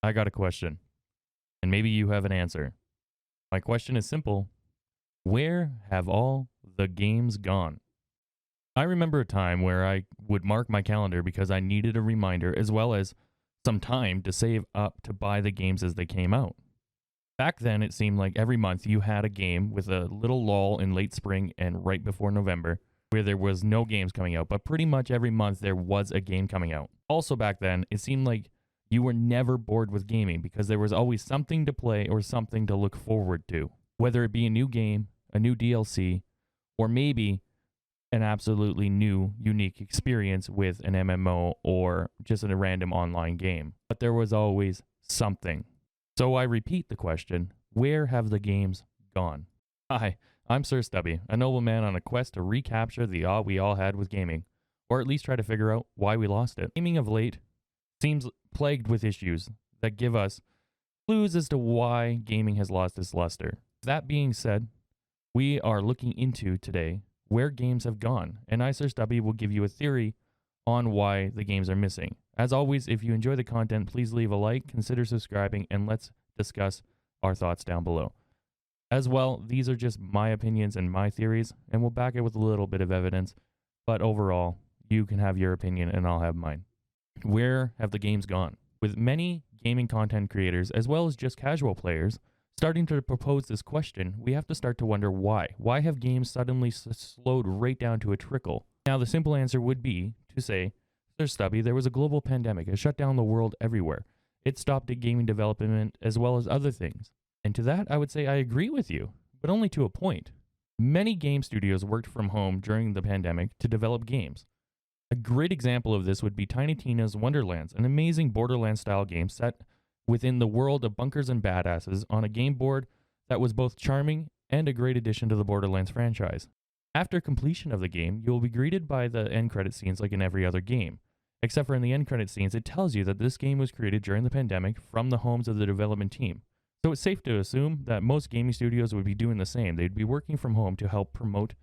I got a question, and maybe you have an answer. My question is simple. Where have all the games gone? I remember a time where I would mark my calendar because I needed a reminder as well as some time to save up to buy the games as they came out. Back then, it seemed like every month you had a game with a little lull in late spring and right before November where there was no games coming out, but pretty much every month there was a game coming out. Also back then, it seemed like you were never bored with gaming because there was always something to play or something to look forward to, whether it be a new game, a new DLC, or maybe an absolutely new, unique experience with an MMO or just a random online game. But there was always something. So I repeat the question, where have the games gone? Hi, I'm Sir Stubby, a nobleman on a quest to recapture the awe we all had with gaming, or at least try to figure out why we lost it. Gaming of late seems plagued with issues that give us clues as to why gaming has lost its luster. That being said, we are looking into today where games have gone, and I, Sir Stubby, will give you a theory on why the games are missing. As always, if you enjoy the content, please leave a like, consider subscribing, and let's discuss our thoughts down below. As well, these are just my opinions and my theories, and we'll back it with a little bit of evidence, but overall, you can have your opinion and I'll have mine. Where have the games gone? With many gaming content creators, as well as just casual players, starting to propose this question, we have to start to wonder why. Why have games suddenly slowed right down to a trickle? Now, the simple answer would be to say, Sir Stubby, there was a global pandemic. It shut down the world everywhere. It stopped at gaming development as well as other things. And to that, I would say I agree with you, but only to a point. Many game studios worked from home during the pandemic to develop games. A great example of this would be Tiny Tina's Wonderlands, an amazing Borderlands-style game set within the world of bunkers and badasses on a game board that was both charming and a great addition to the Borderlands franchise. After completion of the game, you will be greeted by the end credit scenes like in every other game. Except for in the end credit scenes, it tells you that this game was created during the pandemic from the homes of the development team. So it's safe to assume that most gaming studios would be doing the same. They'd be working from home to help promote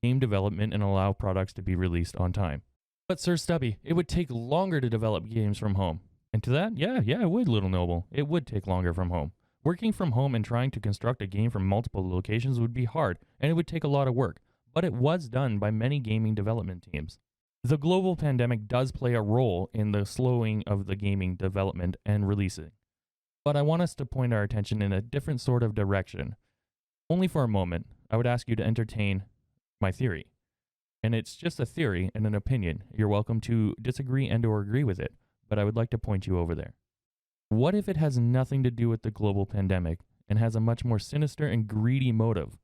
game development and allow products to be released on time. But Sir Stubby, it would take longer to develop games from home. And to that, yeah, it would, Little Noble. It would take longer from home. Working from home and trying to construct a game from multiple locations would be hard, and it would take a lot of work. But it was done by many gaming development teams. The global pandemic does play a role in the slowing of the gaming development and releasing. But I want us to point our attention in a different sort of direction. Only for a moment, I would ask you to entertain my theory. And it's just a theory and an opinion. You're welcome to disagree and or agree with it, but I would like to point you over there. What if it has nothing to do with the global pandemic and has a much more sinister and greedy motive?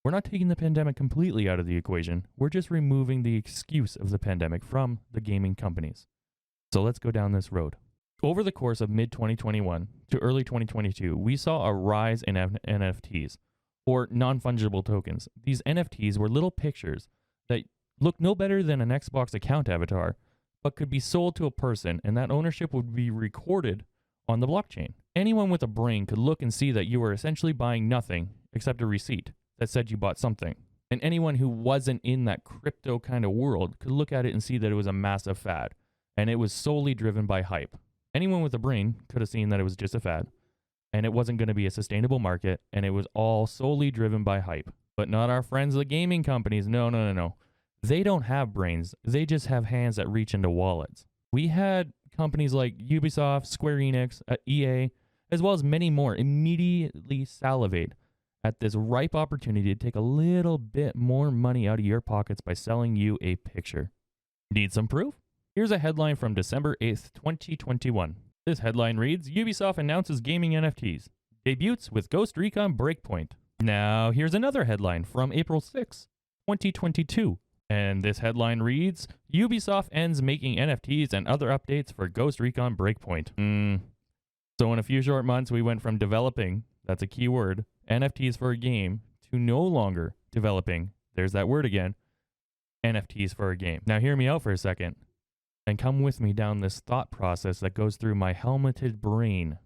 We're not taking the pandemic completely out of the equation. We're just removing the excuse of the pandemic from the gaming companies. So let's go down this road. Over the course of mid-2021 to early 2022, we saw a rise in NFTs, or non-fungible tokens. These NFTs were little pictures that look no better than an Xbox account avatar, but could be sold to a person, and that ownership would be recorded on the blockchain. Anyone with a brain could look and see that you were essentially buying nothing except a receipt that said you bought something. And anyone who wasn't in that crypto kind of world could look at it and see that it was a massive fad, and it was solely driven by hype. Anyone with a brain could have seen that it was just a fad, and it wasn't going to be a sustainable market, and it was all solely driven by hype. But not our friends, the gaming companies. No. They don't have brains. They just have hands that reach into wallets. We had companies like Ubisoft, Square Enix, EA, as well as many more immediately salivate at this ripe opportunity to take a little bit more money out of your pockets by selling you a picture. Need some proof? Here's a headline from December 8th, 2021. This headline reads, Ubisoft announces gaming NFTs. Debuts with Ghost Recon Breakpoint. Now, here's another headline from April 6th, 2022. And this headline reads, Ubisoft ends making NFTs and other updates for Ghost Recon Breakpoint. So in a few short months, we went from developing, that's a key word, NFTs for a game, to no longer developing, there's that word again, NFTs for a game. Now hear me out for a second, and come with me down this thought process that goes through my helmeted brain.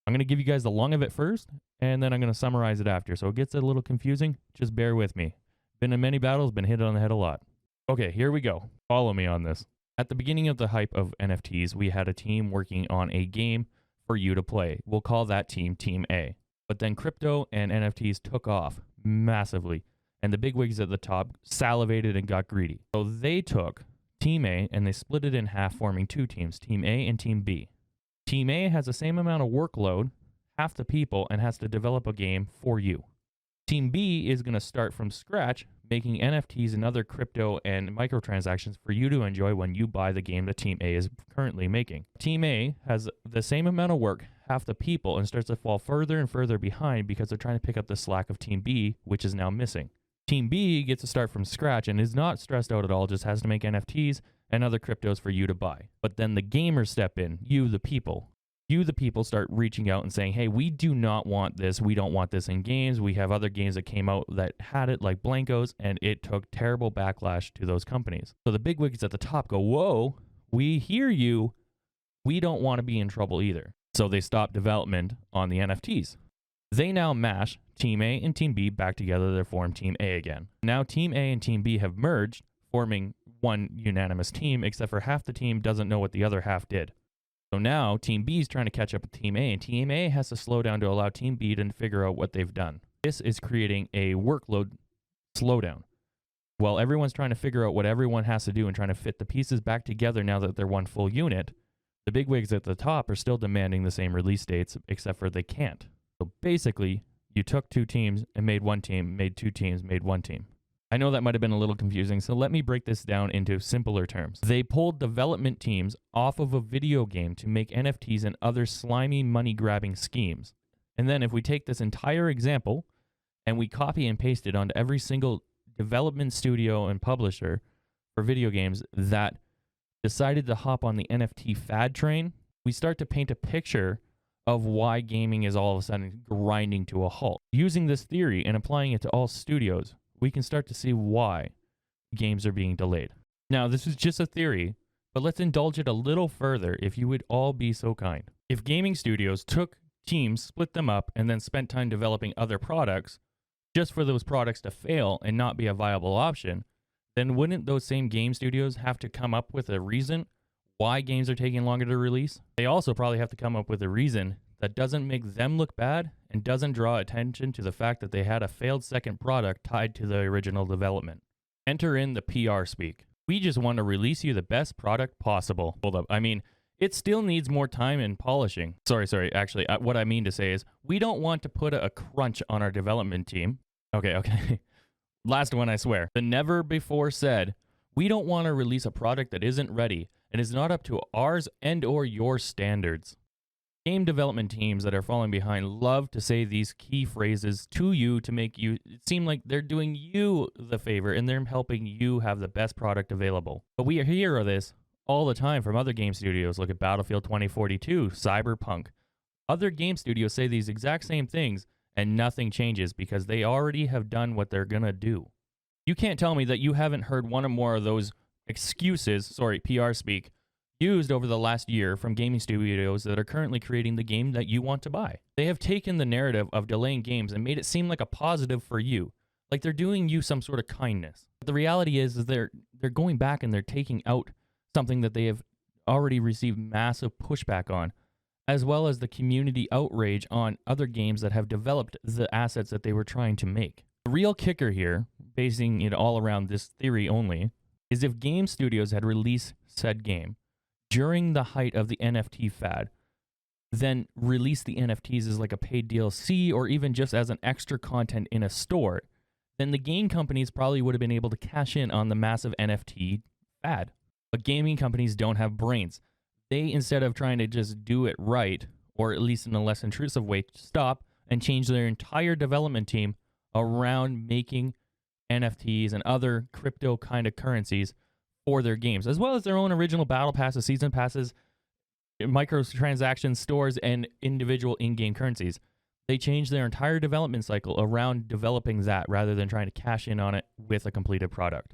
I'm going to give you guys the long of it first, and then I'm going to summarize it after. So it gets a little confusing, just bear with me. Been in many battles, been hit on the head a lot. Okay, here we go. Follow me on this. At the beginning of the hype of NFTs, we had a team working on a game for you to play. We'll call that team Team A. But then crypto and NFTs took off massively, and the big wigs at the top salivated and got greedy. So they took Team A and they split it in half, forming two teams, Team A and Team B. Team A has the same amount of workload, half the people, and has to develop a game for you. Team B is going to start from scratch, making NFTs and other crypto and microtransactions for you to enjoy when you buy the game that Team A is currently making. Team A has the same amount of work, half the people, and starts to fall further and further behind because they're trying to pick up the slack of Team B, which is now missing. Team B gets to start from scratch and is not stressed out at all, just has to make NFTs and other cryptos for you to buy. But then the gamers step in, you the people. You the people start reaching out and saying, hey, we do not want this. We don't want this in games. We have other games that came out that had it, like Blankos, and it took terrible backlash to those companies. So the big wigs at the top go, whoa, we hear you. We don't want to be in trouble either. So they stop development on the NFTs. They now mash Team A and Team B back together to form Team A again. Now Team A and Team B have merged, forming one unanimous team, except for half the team doesn't know what the other half did. So now Team B is trying to catch up with Team A, and Team A has to slow down to allow Team B to figure out what they've done. This is creating a workload slowdown. While everyone's trying to figure out what everyone has to do and trying to fit the pieces back together now that they're one full unit, the bigwigs at the top are still demanding the same release dates, except for they can't. So basically, you took two teams and made one team, made two teams, made one team. I know that might have been a little confusing, so let me break this down into simpler terms. They pulled development teams off of a video game to make NFTs and other slimy money-grabbing schemes. And then if we take this entire example and we copy and paste it onto every single development studio and publisher for video games that decided to hop on the NFT fad train, we start to paint a picture of why gaming is all of a sudden grinding to a halt. Using this theory and applying it to all studios, we can start to see why games are being delayed. Now, this is just a theory, but let's indulge it a little further if you would all be so kind. If gaming studios took teams, split them up, and then spent time developing other products just for those products to fail and not be a viable option, then wouldn't those same game studios have to come up with a reason why games are taking longer to release? They also probably have to come up with a reason that doesn't make them look bad and doesn't draw attention to the fact that they had a failed second product tied to the original development. Enter in the PR speak. We just want to release you the best product possible. Hold up. I mean, it still needs more time and polishing. Sorry. Actually, what I mean to say is we don't want to put a crunch on our development team. Okay. Last one, I swear. The never before said, we don't want to release a product that isn't ready and is not up to ours and or your standards. Game development teams that are falling behind love to say these key phrases to you to make you seem like they're doing you the favor and they're helping you have the best product available. But we hear this all the time from other game studios. Look at Battlefield 2042, Cyberpunk. Other game studios say these exact same things and nothing changes because they already have done what they're going to do. You can't tell me that you haven't heard one or more of those excuses, PR speak, used over the last year from gaming studios that are currently creating the game that you want to buy. They have taken the narrative of delaying games and made it seem like a positive for you, like they're doing you some sort of kindness. But the reality is they're going back and they're taking out something that they have already received massive pushback on, as well as the community outrage on other games that have developed the assets that they were trying to make. The real kicker here, basing it all around this theory only, is if game studios had released said game during the height of the NFT fad, then release the NFTs as like a paid DLC or even just as an extra content in a store, then the game companies probably would have been able to cash in on the massive NFT fad. But gaming companies don't have brains. They, instead of trying to just do it right, or at least in a less intrusive way, stop and change their entire development team around making NFTs and other crypto kind of currencies for their games, as well as their own original battle passes, season passes, microtransactions, stores, and individual in-game currencies. They changed their entire development cycle around developing that rather than trying to cash in on it with a completed product.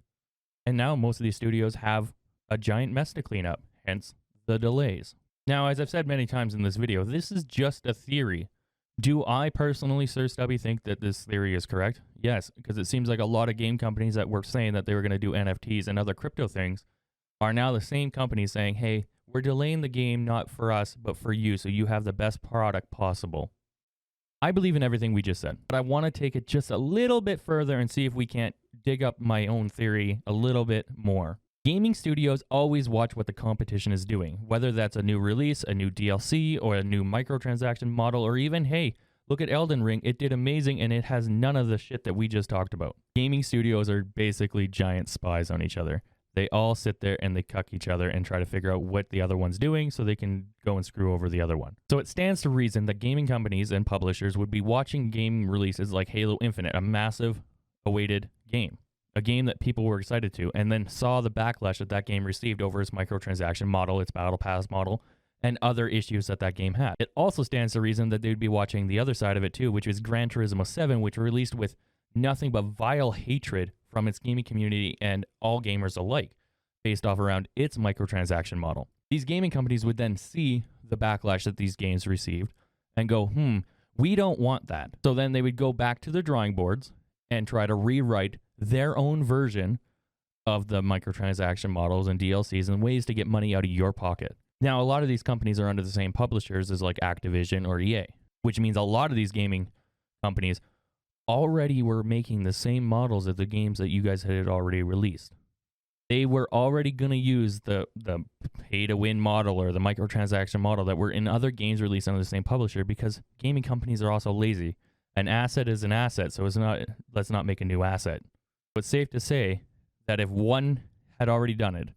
And now most of these studios have a giant mess to clean up, hence the delays. Now, as I've said many times in this video, this is just a theory. Do I personally, Sir Stubby, think that this theory is correct? Yes, because it seems like a lot of game companies that were saying that they were going to do NFTs and other crypto things are now the same companies saying, hey, we're delaying the game not for us, but for you, so you have the best product possible. I believe in everything we just said, but I want to take it just a little bit further and see if we can't dig up my own theory a little bit more. Gaming studios always watch what the competition is doing, whether that's a new release, a new DLC, or a new microtransaction model, or even, hey, look at Elden Ring, it did amazing and it has none of the shit that we just talked about. Gaming studios are basically giant spies on each other. They all sit there and they cuck each other and try to figure out what the other one's doing so they can go and screw over the other one. So it stands to reason that gaming companies and publishers would be watching gaming releases like Halo Infinite, a massive awaited game. A game that people were excited to, and then saw the backlash that that game received over its microtransaction model, its battle pass model, and other issues that that game had. It also stands to reason that they'd be watching the other side of it too, which is Gran Turismo 7, which released with nothing but vile hatred from its gaming community and all gamers alike, based off around its microtransaction model. These gaming companies would then see the backlash that these games received and go, we don't want that. So then they would go back to their drawing boards and try to rewrite their own version of the microtransaction models and DLCs and ways to get money out of your pocket. Now, a lot of these companies are under the same publishers as like Activision or EA, which means a lot of these gaming companies already were making the same models of the games that you guys had already released. They were already going to use the pay-to-win model or the microtransaction model that were in other games released under the same publisher because gaming companies are also lazy. An asset is an asset, so let's not make a new asset. But it's safe to say that if one had already done it,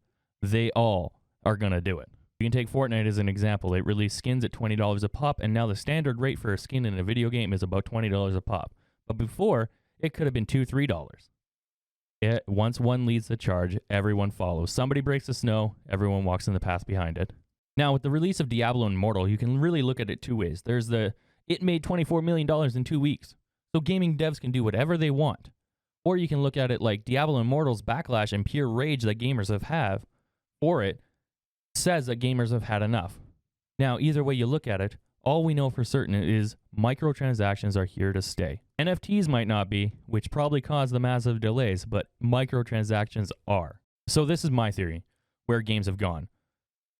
they all are going to do it. You can take Fortnite as an example. It released skins at $20 a pop, and now the standard rate for a skin in a video game is about $20 a pop. But before, it could have been $2, $3. Once one leads the charge, everyone follows. Somebody breaks the snow, everyone walks in the path behind it. Now, with the release of Diablo Immortal, you can really look at it two ways. There's it made $24 million in 2 weeks, so gaming devs can do whatever they want. Or you can look at it like Diablo Immortal's backlash and pure rage that gamers have for it says that gamers have had enough. Now, either way you look at it, all we know for certain is microtransactions are here to stay. NFTs might not be, which probably caused the massive delays, but microtransactions are. So this is my theory, where games have gone.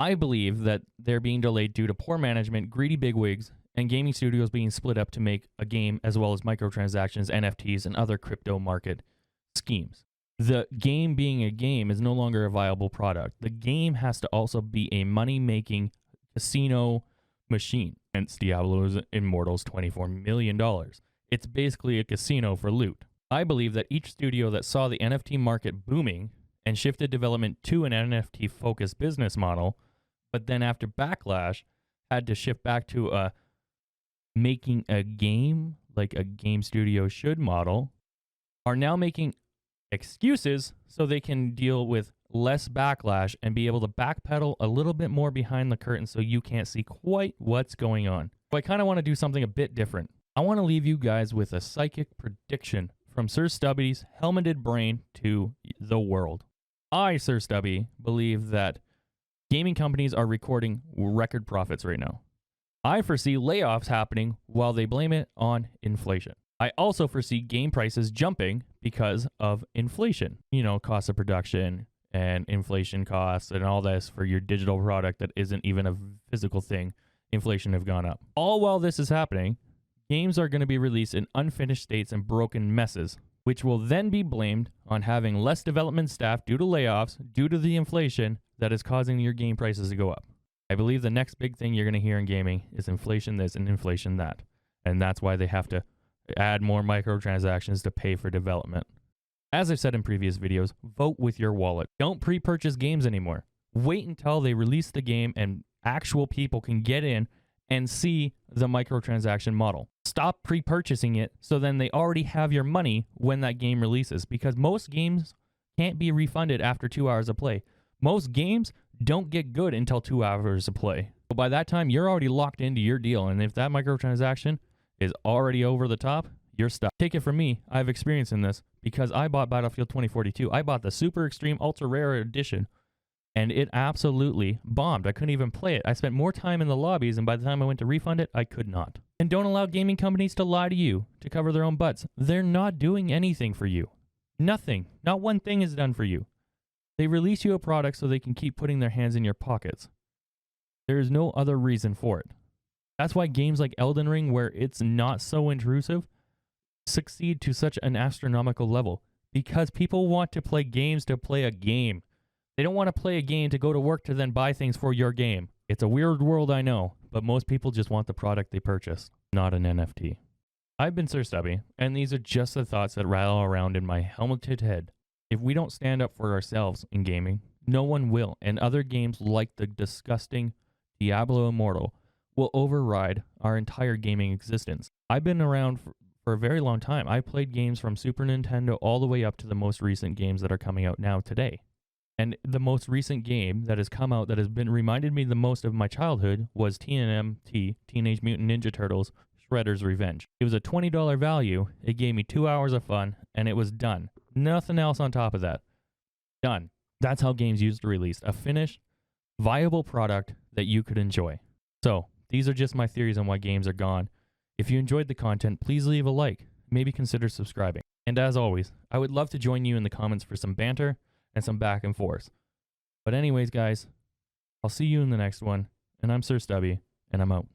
I believe that they're being delayed due to poor management, greedy bigwigs, and gaming studios being split up to make a game as well as microtransactions, NFTs, and other crypto market schemes. The game being a game is no longer a viable product. The game has to also be a money-making casino machine. Hence Diablo Immortal's $24 million. It's basically a casino for loot. I believe that each studio that saw the NFT market booming and shifted development to an NFT-focused business model, but then after backlash, had to shift back to making a game like a game studio should model, are now making excuses so they can deal with less backlash and be able to backpedal a little bit more behind the curtain so you can't see quite what's going on. So I kind of want to do something a bit different. I want to leave you guys with a psychic prediction from Sir Stubby's helmeted brain to the world. I, Sir Stubby, believe that gaming companies are recording record profits right now. I foresee layoffs happening while they blame it on inflation. I also foresee game prices jumping because of inflation. Cost of production and inflation costs and all this for your digital product that isn't even a physical thing. Inflation have gone up. All while this is happening, games are going to be released in unfinished states and broken messes, which will then be blamed on having less development staff due to layoffs, due to the inflation that is causing your game prices to go up. I believe the next big thing you're going to hear in gaming is inflation this and inflation that. And that's why they have to add more microtransactions to pay for development. As I've said in previous videos, vote with your wallet. Don't pre-purchase games anymore. Wait until they release the game and actual people can get in and see the microtransaction model. Stop pre-purchasing it so then they already have your money when that game releases, because most games can't be refunded after 2 hours of play. Most games don't get good until 2 hours of play. But by that time, you're already locked into your deal, and if that microtransaction is already over the top, you're stuck. Take it from me, I have experience in this, because I bought Battlefield 2042. I bought the Super Extreme Ultra Rare Edition, and it absolutely bombed. I couldn't even play it. I spent more time in the lobbies, and by the time I went to refund it, I could not. And don't allow gaming companies to lie to you, to cover their own butts. They're not doing anything for you. Nothing. Not one thing is done for you. They release you a product so they can keep putting their hands in your pockets. There is no other reason for it. That's why games like Elden Ring, where it's not so intrusive, succeed to such an astronomical level. Because people want to play games to play a game. They don't want to play a game to go to work to then buy things for your game. It's a weird world, I know, but most people just want the product they purchase, not an NFT. I've been Sir Stubby, and these are just the thoughts that rattle around in my helmeted head. If we don't stand up for ourselves in gaming, no one will, and other games like the disgusting Diablo Immortal will override our entire gaming existence. I've been around for a very long time. I played games from Super Nintendo all the way up to the most recent games that are coming out now today. And the most recent game that has come out that has been reminded me the most of my childhood was TMNT, Teenage Mutant Ninja Turtles, Shredder's Revenge. It was a $20 value. It gave me 2 hours of fun, and it was done. Nothing else on top of that. Done. That's how games used to release. A finished, viable product that you could enjoy. So, these are just my theories on why games are gone. If you enjoyed the content, please leave a like. Maybe consider subscribing. And as always, I would love to join you in the comments for some banter and some back and forth. But anyways, guys, I'll see you in the next one. And I'm Sir Stubby, and I'm out.